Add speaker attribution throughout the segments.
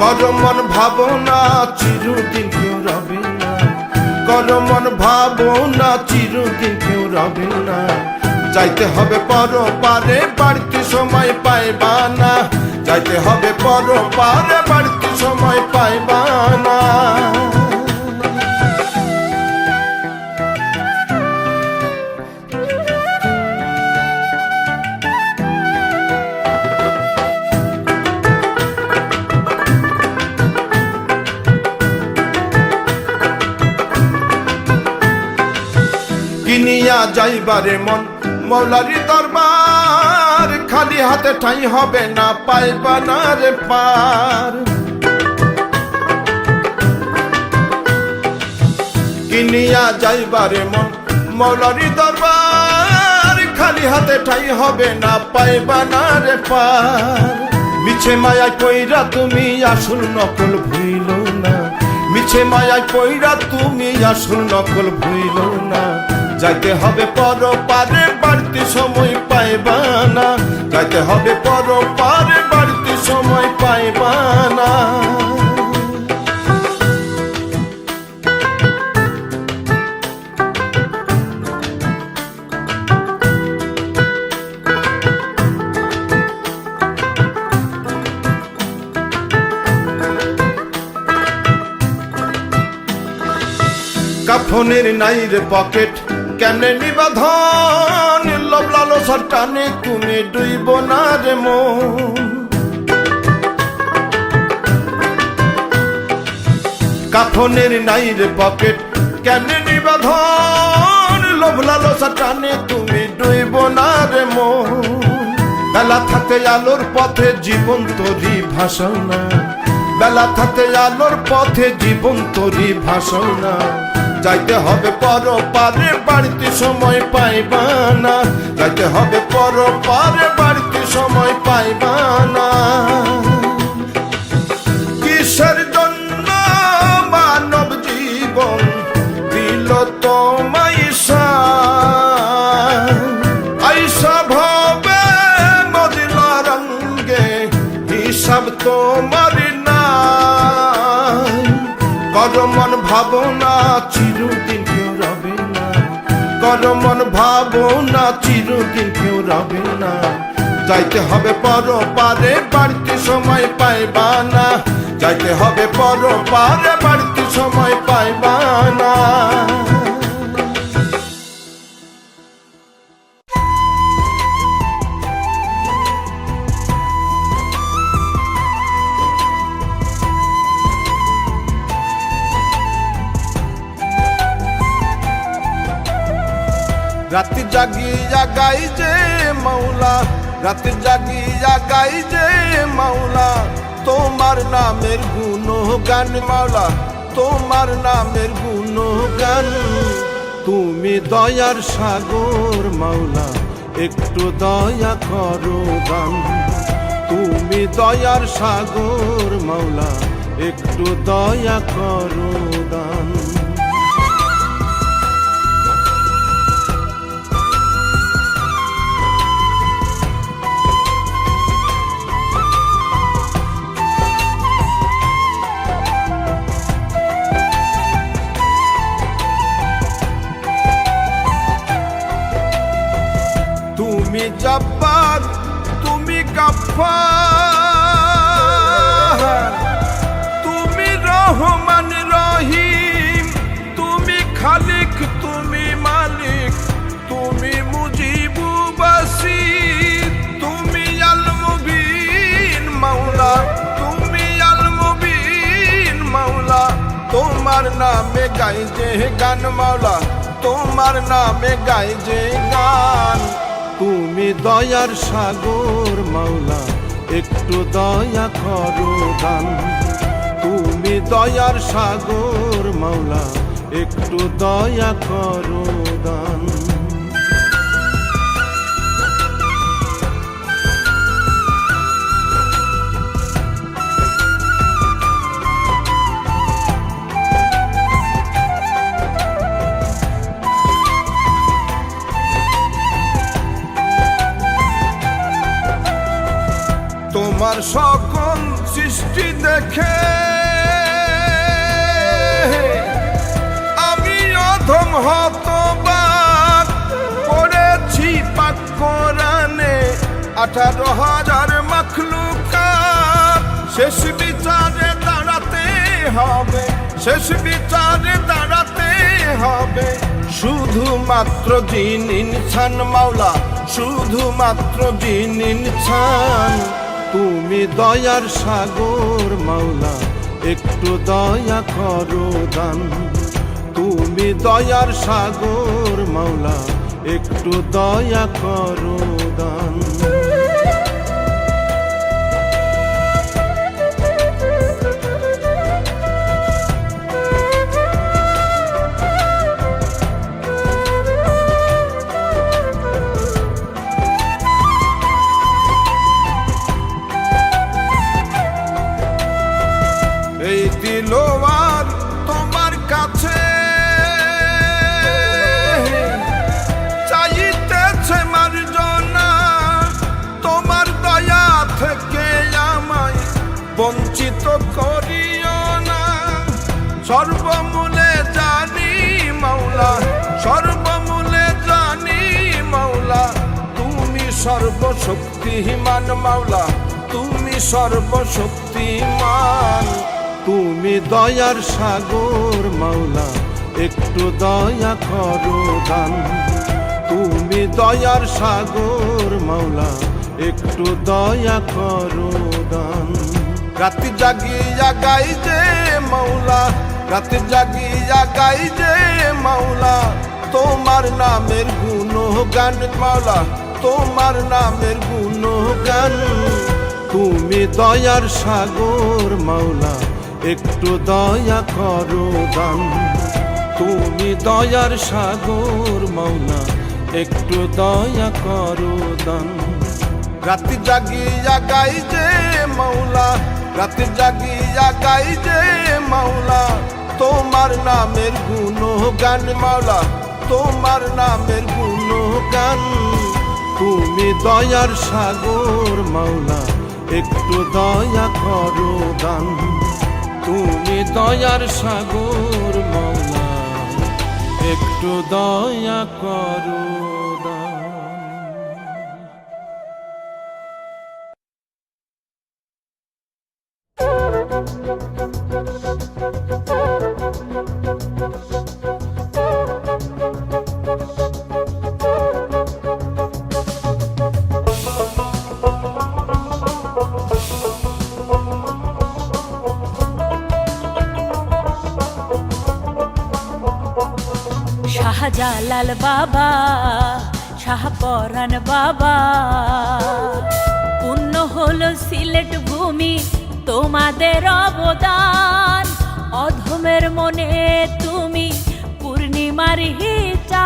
Speaker 1: কর মন ভাবনা চিরদিন কেউ রবে না, কর মন ভাবনা চিরদিন কেউ রবে না। যাইতে হবে পর পারে বাড়তি সময় পাইবা না, যাইতে হবে পর পারে বাড়তি সময় পাইবা না। কিনিয়া যাইবারে মন মৌলারি দরবার, খালি হাতে ঠাঁই হবে না পাইবা না রে পার। কিনিয়া যাইবারে মন মৌলারি দরবার, খালি হাতে ঠাঁই হবে না পাইবা না রে পার। মিছে মায়ায় কইরা তুমি আসল নকল ভুইল না, মিছে মায়ায় কইরা তুমি আসল নকল ভুইল না। যাইতে হবে পর পারে বাড়তি সময় পাইবা না, যাইতে হবে পর পারে বাড়তি সময় পাইবা না। কাফনের নাই রে পকেট কেমনে নিবাধন, লোভ লালসার টানে তুমি ডুইব না রে মন। কাফনের নাই রে পকেট কেমনে নিবাধন, লোভ লালসার টানে তুমি ডুইব না রে মন। বেলা থাকতে আলোর পথে জীবন তোরি ভাষণা, বেলা থাকতে আলোর পথে জীবন তোরি ভাষণা। যাইতে হবে পর পারে বাড়তি সময় পাইবা না, যাইতে হবে পর পারে বাড়তি সময় পাইবা না। কিসের জন্য মানব জীবন দিল তোমায় আইসা ভাবে মদিনা রঙ্গে, হিসাব তোমার না। কর মন ভাবনা চিরদিন কেউ রবে না, কর মন ভাবনা চিরদিন কেউ রবে না। যাইতে হবে পর পারে বাড়তি সময় পাইবা না, যাইতে হবে পর পারে বাড়তি সময় পাইবা না। রাতে জাগিয়া গাই যে মাওলা, রাতে জাগিয়া গাই যে মাওলা, তোমার নামের গুণগান মাওলা, তোমার নামের গুণগান। তুমি দয়ার সাগর মাওলা, একটু দয়া করো দান। তুমি দয়ার সাগর মাওলা, একটু দয়া করো দান। তুমি জব্বার, তুমি গফফার, তুমি রহমান রহিম, তুমি খালিক, তুমি মালিক, তুমি মুজিবু বাসির, তুমি আল মুবিন মাওলা, তুমি আল মুবিন মাওলা। তোমার নামে গাই যে গান মাওলা, তোমার নামে গাই যে গান। তুমি দয়ার সাগর মাওলা, একটু দয়া করো দান। তুমি দয়ার সাগর মাওলা, একটু দয়া করো দান। তোমার সকল সৃষ্টি দেখে আমি অধম হতবাক করেছি পাক কোরআনে 18,000 মাখলুকাত। শেষ বিচারে দাঁড়াতে হবে, শেষ বিচারে দাঁড়াতে হবে শুধুমাত্র জিন ইনসান মাওলা, শুধুমাত্র জিন ইনসান। তুমি দয়ার সাগর মাওলা, একটু দয়া করো দান। তুমি দয়ার সাগর মাওলা, একটু দয়া করো দান। এই দিলওয়ার তোমার কাছে চাইতেছে মার্জনা, তোমার দয়া থেকে আমায় বঞ্চিত করিও না। সর্বমূলে জানি মাওলা, সর্বমূলে জানি মাওলা, তুমি সর্বশক্তিমান মাওলা, তুমি সর্বশক্তিমান। তুমি দয়ার সাগর মাওলা, একটু দয়া করো দান। তুমি দয়ার সাগর মাওলা, একটু দয়া করো দান। রাত জাগিয়া গাই যে মাওলা, রাত জাগিয়া গাই যে মাওলা, তোমার নামের গুণগান মাওলা, তোমার নামের গুণগান। তুমি দয়ার সাগর মাওলা, একটু দয়া করো দান। তুমি দয়ার সাগর মাওলা, একটু দয়া করো দান। রাত জাগিয়া গাই যে মাওলা, রাত জাগিয়া গাই যে মাওলা, তোমার নামের গুণগান মাওলা, তোমার নামের গুণগান। তুমি দয়ার সাগর মাওলা, একটু দয়া করো দান। তুমি দয়ার সাগর মাওলা, একটু দয়া করো দান।
Speaker 2: শাহজালাল বাবা, শাহপরাণ বাবা, পূর্ণ হলো সিলেট ভূমি তোমাদের অবদান। অধমের মনে তুমি পূর্ণিমার হিচান।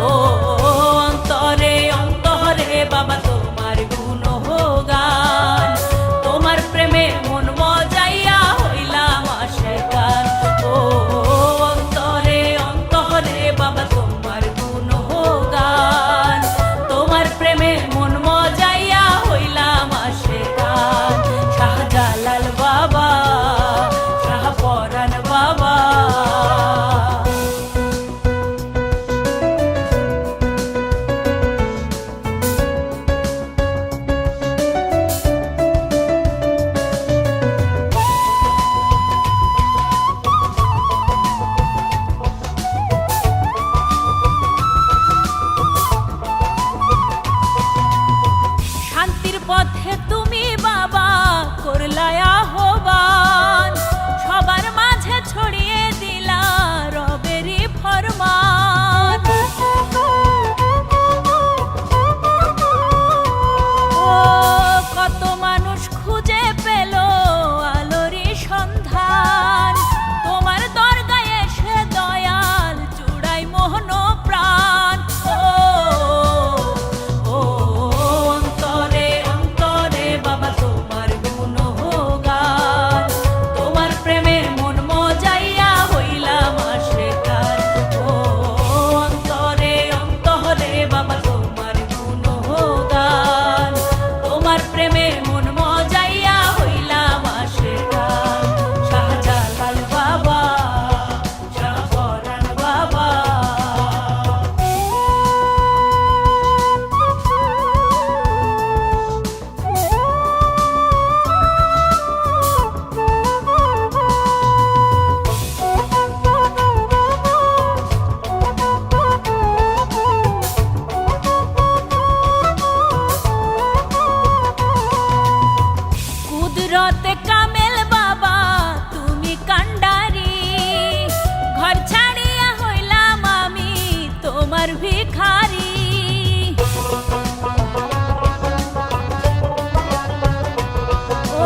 Speaker 2: ও অন্তরে অন্তরে বাবা তোমার গুণগান, তোমার প্রেমে মন মজাইয়া হইলাম আশিকান। ও অন্তরে অন্তরে বাবা তোমার গুণগান, তোমার প্রেমে মন মজাইয়া হইলাম আশিকান। শাহজালাল বাবা, শাহপরাণ বাবা, শান্তির পথে তুমি বাবা করলায় আহ্বান। সবার মাঝে ছড়িয়ে দিলা রবেরই ফরমান। ও কত মানুষ খুঁজে পেল আলোরই সন্ধান। তোমার দরগায় এসে দয়াল চূড়াই মোহন প্রাণ। ও অন্তরে অন্তরে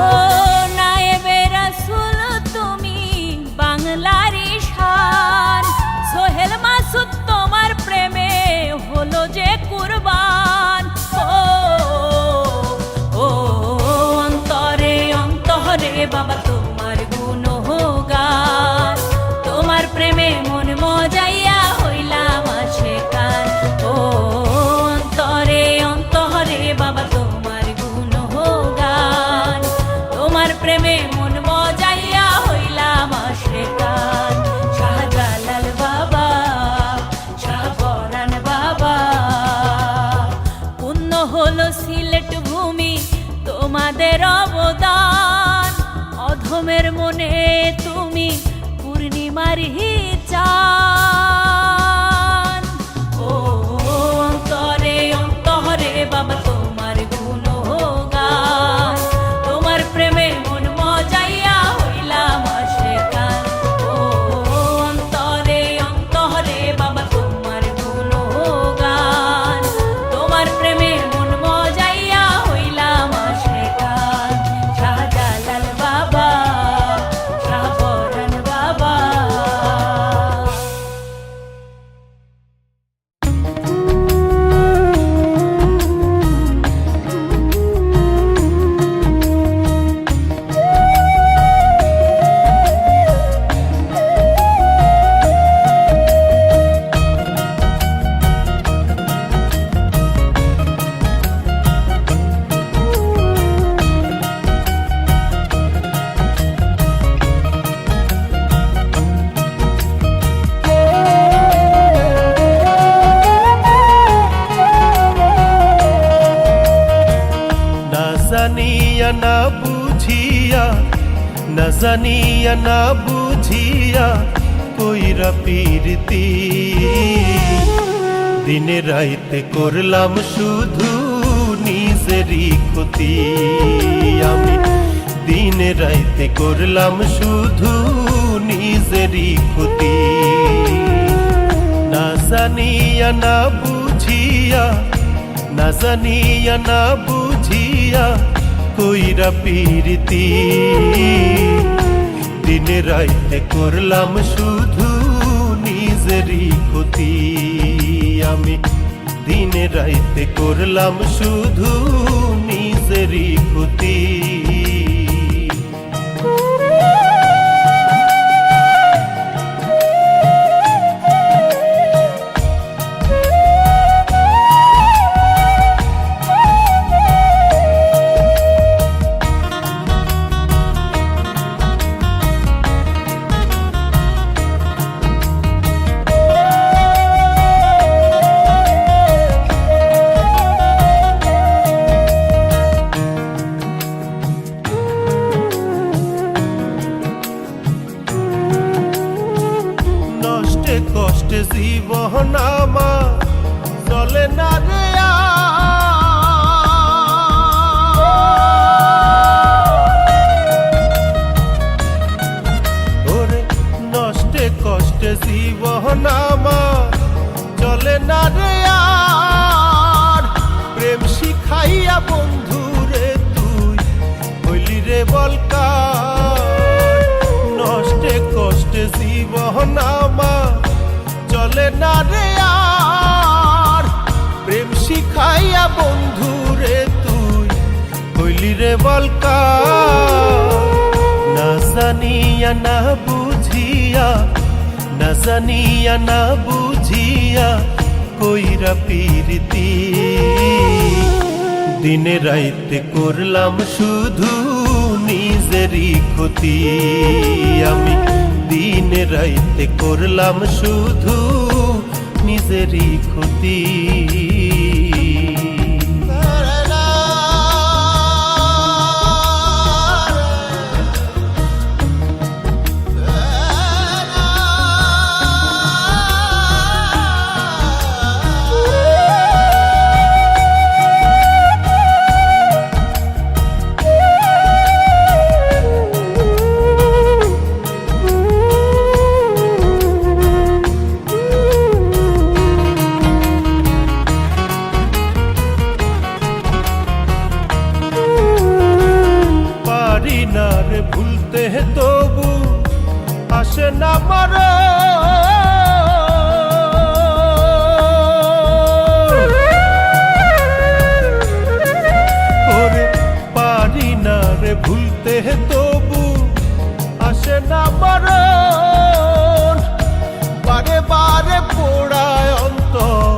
Speaker 2: ও নায়েবে রাসূল তুমি বাংলারই শান, সোহেল মাসুদ তোমার প্রেমে হলো যে কুরবান। ও অন্তরে অন্তরে বাবা তোমার গুণগান, তোমার প্রেমে মন মজাইয়া হইলাম আশিকান। ও অন্তরে অন্তরে বাবা তোমার গুণগান, তোমার প্রেমে মন মজাইয়া হইলাম আশিকান। শাহজালাল বাবা, শাহপরাণ বাবা, পুণ্য হলো সিলেট ভূমি তোমাদের অবদান, অধমের মনে তুমি পূর্ণিমার চান। ও অন্তরে অন্তরে বাবা তোমার গুণগান, তোমার প্রেমে মন মজাইয়া হইলাম আশিকান। ও অন্তরে অন্তরে বাবা তোমার গুণগান, তোমার প্রেমে মন মজাইয়া হইলাম আশিকান। শাহজালাল বাবা, শাহপরাণ বাবা।
Speaker 3: না জানিয়া না বুঝিয়া, না জানিয়া না বুঝিয়া কইরা পীরতি, দিনে রাইতে করলাম শুধু নিজেরই ক্ষতি। আমি দিনে রাইতে করলাম শুধু নিজেরই ক্ষতি। না জানিয়া না বুঝিয়া, না জানিয়া না বুঝিয়া কইরা পীরতি, দিনে রাইতে করলাম শুধু নিজেরই ক্ষতি। আমি দিনে রাইতে করলাম শুধু নিজেরই ক্ষতি। নষ্টে কষ্টে জীবন আমার চলে না রে ওরে, নষ্টে কষ্টে জীবন আমার চলে না রে আর। প্রেম শিখাইয়া বন্ধুরে তুই হইলি রে বলকার, নষ্টে কষ্টে জীবন আমার চলে না রে আর। প্রেম শিখাইয়া বন্ধুরে তুই হইলি রে বলকার। না জানিয়া না বুঝিয়া, না জানিয়া না বুঝিয়া কইরা পীরতি, দিনে রাইতে করলাম শুধু নিজেরই ক্ষতি। আমি দিনে রাইতে করলাম শুধু নিজেরই ক্ষতি। ভুলতে তবু আসে না মরণ। ওরে পারি না রে ভুলতে তবু আসে না মরণ। বারে বারে পোড়ায় অন্তর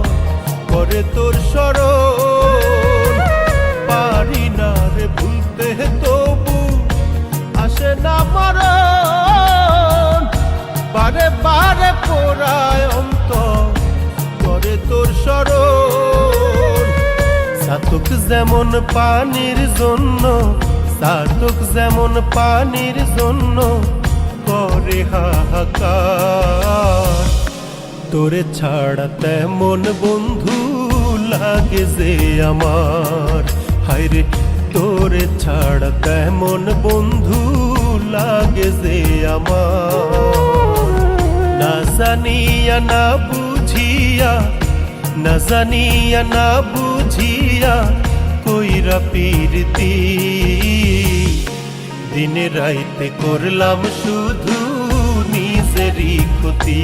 Speaker 3: করে তোর স্মরণ। পারি না রে ভুলতে তবু আসে না মরণ। বারে বারে পোড়ায় অন্তর করে তোর স্মরণ। সাতক যেমন পানির জন্য, সাতক যেমন পানির জন্য করে হাহাকার। তোরে ছাড়া তেমন বন্ধু লাগে যে আমার, হায়রে তোরে ছাড়া তেমন বন্ধু লাগে যে আমার। না জানিয়া না বুঝিয়া, না জানিয়া না বুঝিয়া কইরা প্রীতি। দিনে রাইতে করলাম শুধু নিজেরই ক্ষতি।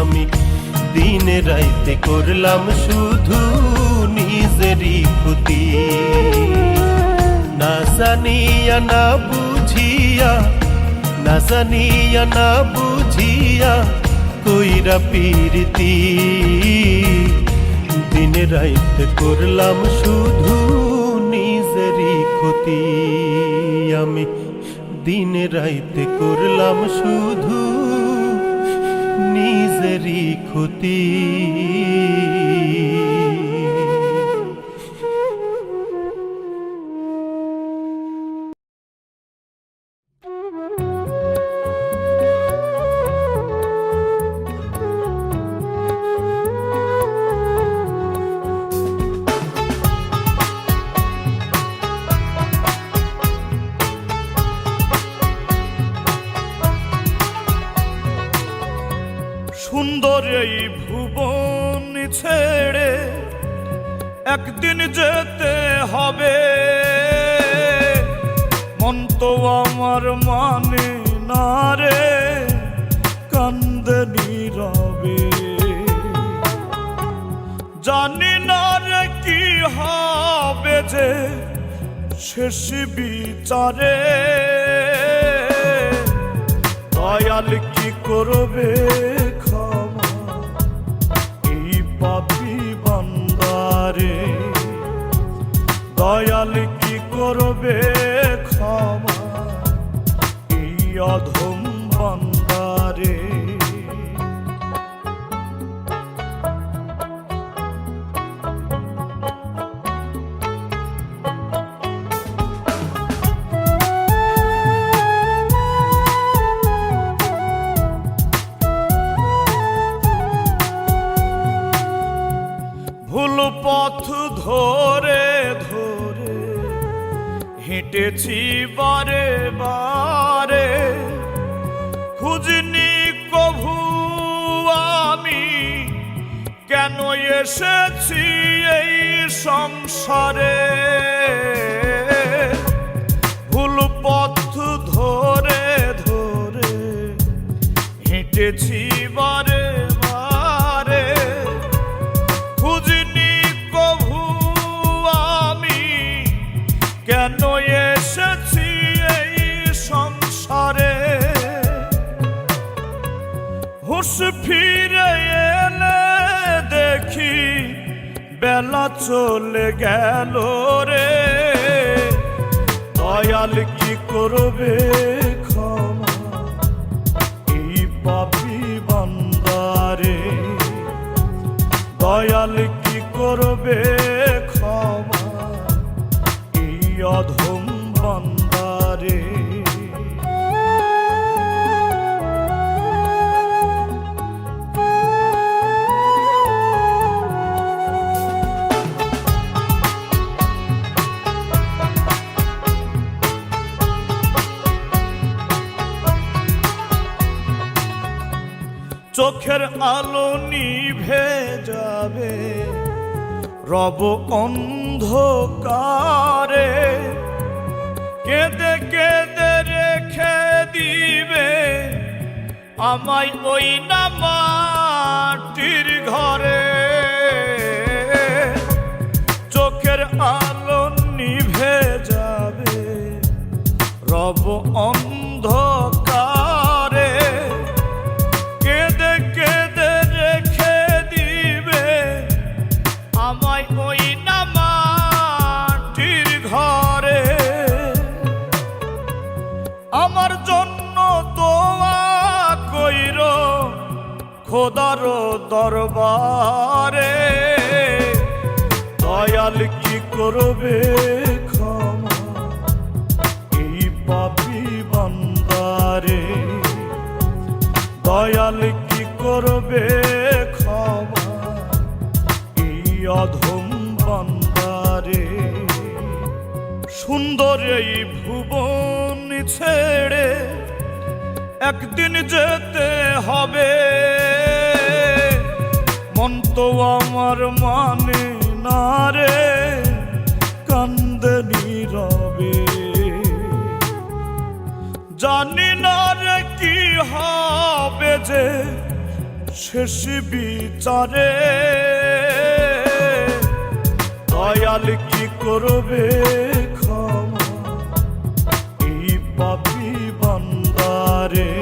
Speaker 3: আমি দিনে রাইতে করলাম শুধু নিজেরই ক্ষতি। না জানিয়া না বুঝিয়া, না জানিয়া না বুঝিয়া কইরা প্রীতি। দিনে রাইতে করলাম শুধু নিজেরই ক্ষতি। আমি দিনে রাইতে করলাম শুধু নিজেরই ক্ষতি।
Speaker 4: সুন্দর এই ভুবন ছেড়ে একদিন যেতে হবে। মন তো আমার মানে না রে, কান্দে নীরবে। জানি না রে কি হবে যে শেষ বিচারে। দয়াল কি করবে ক্ষমা এই পাপী বান্দারে। দয়াল কি করবে ক্ষমা এই অধম বান্দারে। ভুল পথ ধরে ধরে হেঁটেছি বারে বারে। খুঁজিনি কভু আমি কেন এসেছি এই সংসারে। ভুল পথ ধরে ধরে হেঁটেছি বারে বারে। খুঁজিনি কভু আমি কেন এসেছি এই সংসারে। হুঁশ ফিরে এলে দেখি বেলা চলে গেল রে। দয়াল কি করবে ক্ষমা এই পাপী বান্দারে। দয়াল কি করবে ক্ষমা এই অধম বান্দারে। চোখের আলো নিভে যাবে রব অন্ধকারে। কেঁদে কেঁদে রে আমায় ওই না মাটির ঘরে, চোখের আলো নিভে যাবে রব অন্ধকারে, কেঁদে কেঁদে রেখে দিবে আমায় ওই না মাটির ঘরে। আমার জন্য দোয়া কইর খোদার দরবারে, দয়াল কি করবে ক্ষমা এই পাপী বান্দারে, দয়াল কি করবে ক্ষমা এই অধম বান্দারে। সুন্দর এই ভুবন ছেড়ে একদিন যেতে হবে, মন তো আমার মানে না রে, কান্দে নীরবে। জানি না রে কি হবে যে শেষ বিচারে, দয়াল কি করবে ক্ষমা এই পাপী বান্দারে,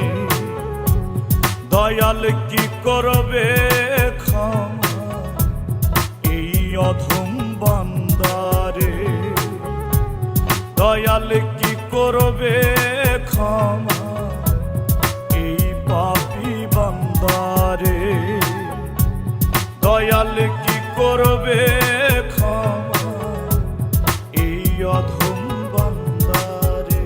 Speaker 4: দয়াল কি করবে ক্ষমা এই অধম বান্দারে, দয়াল কি করবে ক্ষমা এই পাপী বান্দারে, দয়াল কি করবে ক্ষমা এই অধম বান্দারে।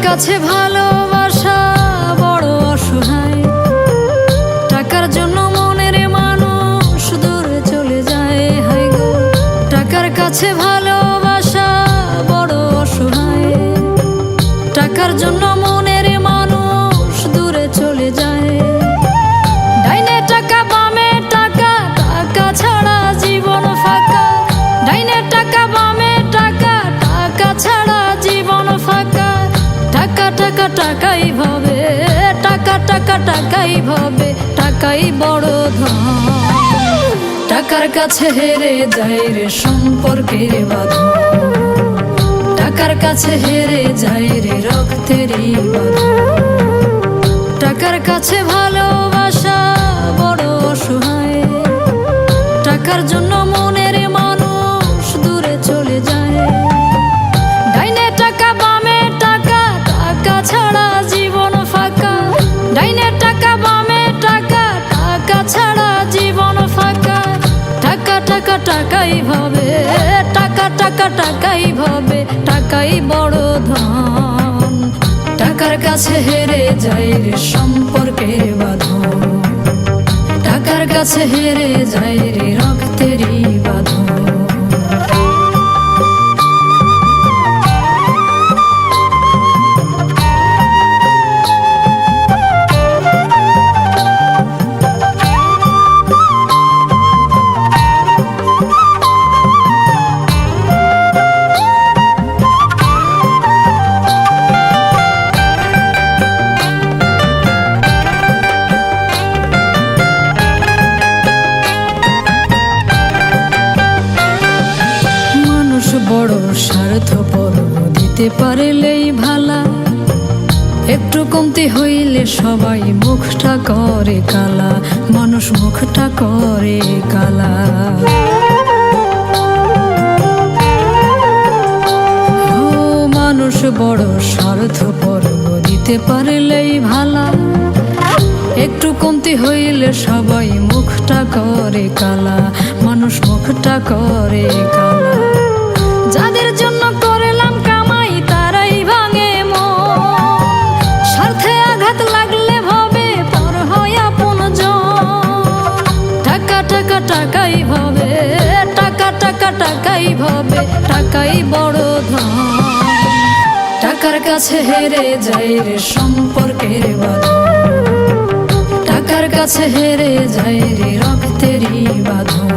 Speaker 5: কাছে ভালোবাসা বড় অসহায়, টাকার জন্য মনের মানুষ দূরে চলে যায়। হায় গো, টাকার কাছে ভালোবাসা বড় অসহায়, টাকার জন্য মনের মানুষ দূরে চলে যায়। ডাইনে টাকা বামে টাকা, টাকা ছাড়া জীবন ফাঁকা। ডাইনে টাকা বামে টাকা, টাকা ছাড়া জীবন ফাঁকা। টাকা টাকা টাকাই ভাবে, টাকা টাকা টাকাই ভাবে, টাকাই বড় ধন। টাকার কাছে হেরে যায় রে সম্পর্কের বাঁধন, টাকার কাছে হেরে যায় রে রক্তেরই বাঁধন। টাকার কাছে ভালোবাসা বড় অসহায়, টাকার জন্য মনের মানুষ দূরে চলে যায়। ডাইনে টাকা বামে টাকা, টাকা ছাড়া জীবন ফাঁকা। ডাইনে টাকা বামে টাকা, টাকা ছাড়া জীবন ফাঁকা। টাকা টাকা টাকাই ভাবে, টাকা টাকা টাকাই ভাবে, টাকাই বড় ধন। টাকার কাছে হেরে যায় রে সম্পর্কের বাঁধন, টাকার কাছে হেরে যায় রে রক্তেরই বাঁধন। বড় স্বার্থপর, দিতে পারলেই ভালা। একটু কমতি হইলে সবাই মুখটা করে কালা, মানুষ মুখটা করে কালা। ও মানুষ বড় স্বার্থপর, দিতে পারলেই ভালা। একটু কমতি হইলে সবাই মুখটা করে কালা, মানুষ মুখটা করে কালা। যাদের জন্য করলাম কামাই তারাই ভাঙে মন, ভাবে টাকাই বড় ধন। টাকার কাছে হেরে যায় রে সম্পর্কের বাঁধন, টাকার কাছে হেরে যায় রে রক্তেরই বাঁধন।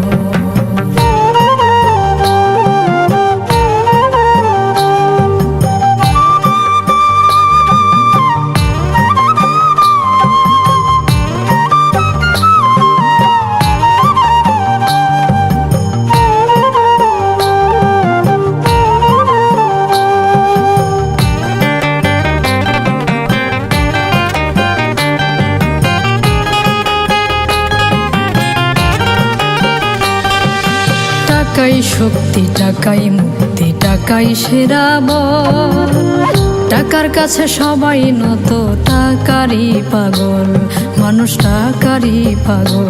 Speaker 5: টাকাই শক্তি, টাকাই মুক্তি, টাকাই সেরা বল। টাকার কাছে সবাই নত, টাকারই পাগল, মানুষ টাকারই পাগল।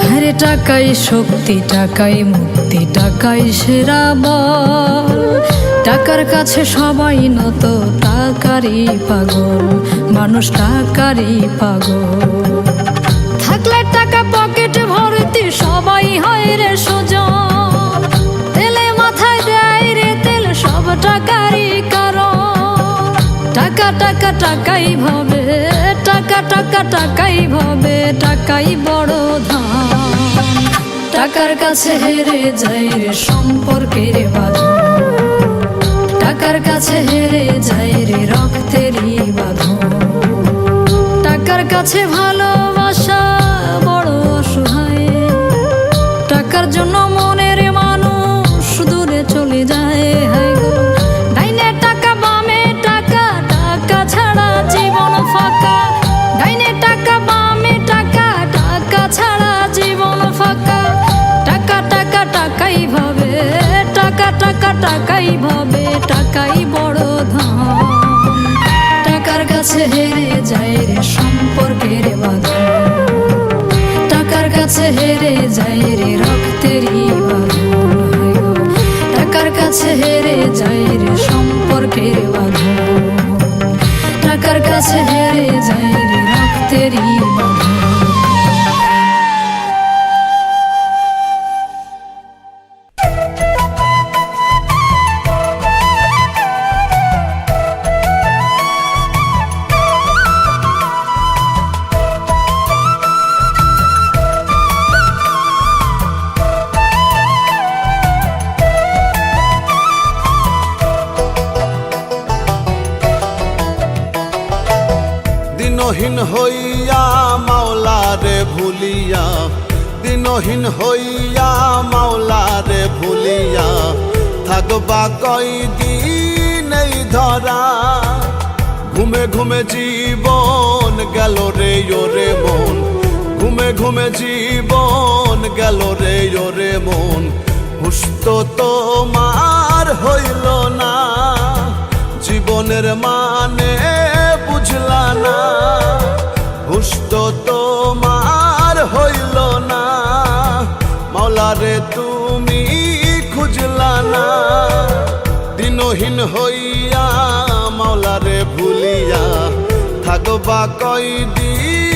Speaker 5: হ্যাঁ, টাকাই শক্তি, টাকাই মুক্তি, টাকাই সেরা বল। টাকার কাছে সবাই নত, টাকারই পাগল, মানুষ টাকারই পাগল। থাকলে টাকা পকেটে ভর্তি সবাই হয় রে সুজন, তেলে মাথায় দেয় রে তেল সব টাকারই কারণ। টাকা টাকা টাকাই ভাবে, টাকা টাকা টাকাই ভাবে, টাকাই বড় ধন। টাকার কাছে হেরে যায় রে সম্পর্কের বাঁধন, টাকার কাছে হেরে যায় রে রক্তেরই বাঁধন। টাকার কাছে ভালোবাসা বড় অসহায়, টাকার জন্য মনের মানুষ দূরে চলে যায়। হায় গো, ডাইনে টাকা বামে টাকা, টাকা ছাড়া জীবন ফাঁকা। ডাইনে টাকা বামে টাকা, টাকা ছাড়া জীবন ফাঁকা। টাকা টাকা টাকাই ভাবে, টাকা টাকা টাকাই ভাবে, টাকাই বড় ধন। টাকার কাছে হেরে যায় রে সম্পর্কের বাঁধন, টাকার কাছে হেরে যায় রে রক্তেরই বাঁধন। হায় গো, টাকার কাছে হেরে যায় রে সম্পর্কের বাঁধন, টাকার কাছে হেরে যায় রে রক্তেরই বাঁধন।
Speaker 1: দিনহীন হইয়া মাওলারে ভুলিয়া, দিনহীন হইয়া মাওলারে ভুলিয়া, থাকবা কয়দিন এই ধরা। ঘুমে ঘুমে জীবন গেল রে ওরে মন, ঘুমে ঘুমে জীবন গেল রে ওরে মন। হুশ তো তোমার হইল না, জীবনের মানে বুঝলা না। হুশ তো তোমার হইল না, মাওলারে তুমি খুঁজলা না। দিনহীন হইয়া মাওলারে ভুলিয়া, থাকবা কয়দিন